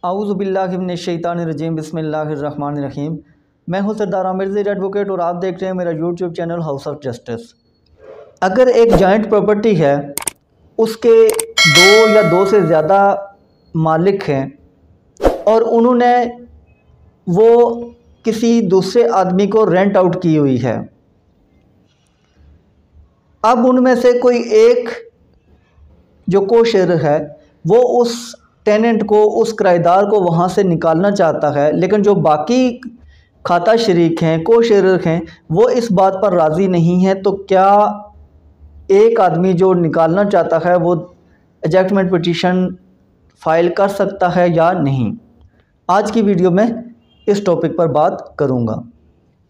आऊज़ुबिल्लाहिमिनश्शैतानिर्रजीम बिस्मिल्लाहिर्रहमानिर्रहीम। मैं हूं सरदार आमिर एडवोकेट और आप देख रहे हैं मेरा YouTube channel house of justice. अगर एक जॉइंट प्रॉपर्टी है, उसके दो या दो से ज़्यादा मालिक हैं और उन्होंने वो किसी दूसरे आदमी को रेंट आउट की हुई है, अब उनमें से कोई एक जो को शेयर है वो उस टेनेंट को, उस किराएदार को वहाँ से निकालना चाहता है, लेकिन जो बाकी खाता शरीक हैं, को शेयर हैं, वो इस बात पर राज़ी नहीं है। तो क्या एक आदमी जो निकालना चाहता है वो एजेक्टमेंट पिटीशन फ़ाइल कर सकता है या नहीं? आज की वीडियो में इस टॉपिक पर बात करूँगा।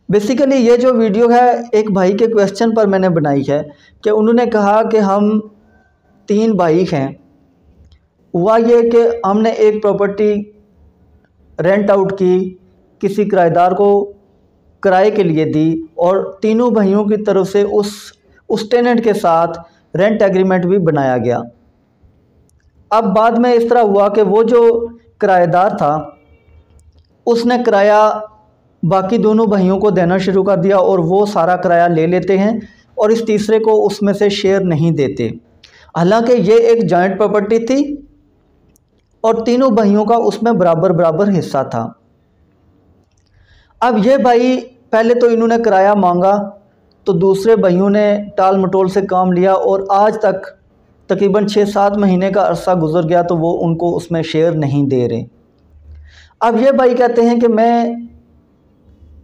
बेसिकली ये जो वीडियो है एक भाई के क्वेश्चन पर मैंने बनाई है कि उन्होंने कहा कि हम 3 भाई हैं। हुआ ये कि हमने एक प्रॉपर्टी रेंट आउट की, किसी किराएदार को किराए के लिए दी और तीनों भाइयों की तरफ से उस टेनेंट के साथ रेंट एग्रीमेंट भी बनाया गया। अब बाद में इस तरह हुआ कि वो जो किराएदार था उसने किराया बाकी दोनों भाइयों को देना शुरू कर दिया और वो सारा किराया ले लेते हैं और इस तीसरे को उसमें से शेयर नहीं देते। हालांकि ये एक जॉइंट प्रॉपर्टी थी और तीनों भाइयों का उसमें बराबर बराबर हिस्सा था। अब ये भाई पहले तो इन्होंने किराया मांगा तो दूसरे भाइयों ने टाल मटोल से काम लिया और आज तक तकरीबन 6-7 महीने का अरसा गुजर गया तो वो उनको उसमें शेयर नहीं दे रहे। अब ये भाई कहते हैं कि मैं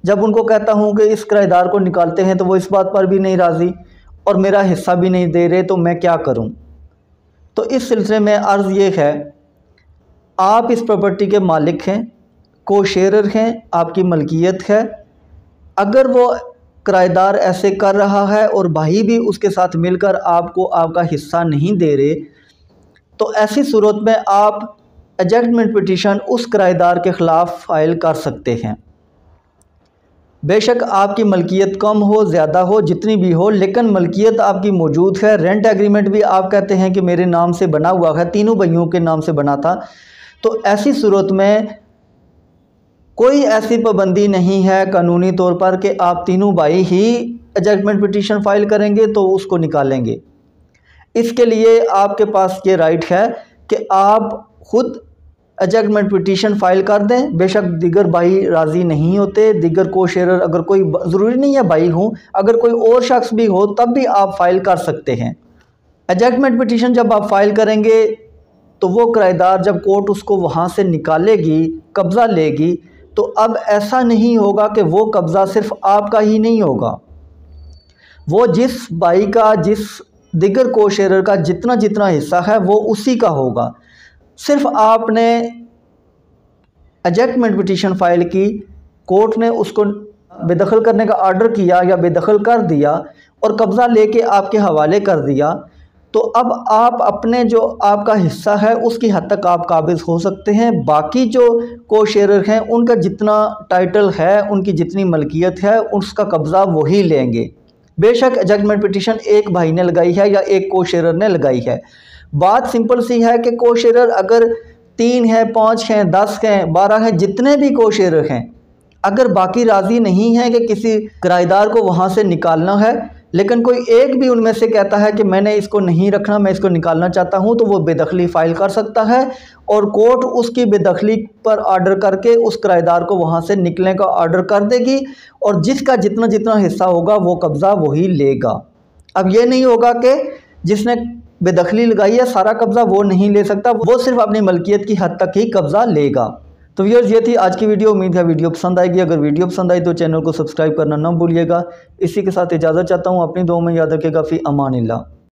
जब उनको कहता हूँ कि इस किराएदार को निकालते हैं तो वो इस बात पर भी नहीं राज़ी और मेरा हिस्सा भी नहीं दे रहे, तो मैं क्या करूँ? तो इस सिलसिले में अर्ज़ ये है, आप इस प्रॉपर्टी के मालिक हैं, को शेयरर हैं, आपकी मलकियत है। अगर वो किराएदार ऐसे कर रहा है और भाई भी उसके साथ मिलकर आपको आपका हिस्सा नहीं दे रहे, तो ऐसी सूरत में आप एजेक्टमेंट पिटीशन उस किराएदार के ख़िलाफ़ फ़ाइल कर सकते हैं। बेशक आपकी मलकियत कम हो, ज़्यादा हो, जितनी भी हो, लेकिन मलकियत आपकी मौजूद है। रेंट एग्रीमेंट भी आप कहते हैं कि मेरे नाम से बना हुआ है, तीनों भाइयों के नाम से बना था। तो ऐसी सूरत में कोई ऐसी पाबंदी नहीं है कानूनी तौर पर कि आप तीनों भाई ही एजेक्टमेंट पिटीशन फ़ाइल करेंगे तो उसको निकालेंगे। इसके लिए आपके पास ये राइट है कि आप ख़ुद एजेक्टमेंट पिटीशन फ़ाइल कर दें। बेशक दीगर भाई राज़ी नहीं होते, दीगर को शेयरर, अगर कोई, ज़रूरी नहीं है भाई हों, अगर कोई और शख्स भी हो तब भी आप फ़ाइल कर सकते हैं। एजेक्टमेंट पिटीशन जब आप फ़ाइल करेंगे तो वो किराएदार जब कोर्ट उसको वहाँ से निकालेगी, कब्ज़ा लेगी, तो अब ऐसा नहीं होगा कि वो कब्ज़ा सिर्फ़ आपका ही नहीं होगा। वो जिस भाई का, जिस दीगर को शेयरर का जितना जितना हिस्सा है वो उसी का होगा। सिर्फ आपने एजेक्टमेंट पिटीशन फ़ाइल की, कोर्ट ने उसको बेदखल करने का आर्डर किया या बेदखल कर दिया और कब्ज़ा लेके आपके हवाले कर दिया, तो अब आप अपने जो आपका हिस्सा है उसकी हद तक आप काबिज़ हो सकते हैं। बाकी जो को शेयरर हैं उनका जितना टाइटल है, उनकी जितनी मलकियत है, उसका कब्ज़ा वही लेंगे। बेशक एजेक्टमेंट पिटीशन एक भाई ने लगाई है या एक को शेयरर ने लगाई है। बात सिंपल सी है कि को शेयरर अगर 3 हैं, 5 हैं, 10 हैं, 12 हैं, जितने भी को शेयरर हैं, अगर बाकी राज़ी नहीं है कि किसी किराएदार को वहाँ से निकालना है, लेकिन कोई एक भी उनमें से कहता है कि मैंने इसको नहीं रखना, मैं इसको निकालना चाहता हूँ, तो वो बेदखली फ़ाइल कर सकता है और कोर्ट उसकी बेदखली पर आर्डर करके उस किराएदार को वहाँ से निकलने का आर्डर कर देगी और जिसका जितना जितना हिस्सा होगा वो कब्ज़ा वही लेगा। अब ये नहीं होगा कि जिसने बेदखली लगाई है सारा कब्ज़ा वो नहीं ले सकता, वो सिर्फ अपनी मलकियत की हद तक ही कब्ज़ा लेगा। तो व्यूअर्स, ये थी आज की वीडियो। उम्मीद है वीडियो पसंद आएगी। अगर वीडियो पसंद आई तो चैनल को सब्सक्राइब करना ना भूलिएगा। इसी के साथ इजाज़त चाहता हूँ। अपनी दुआ में याद रखिएगा। फ़ी अमानिल्लाह।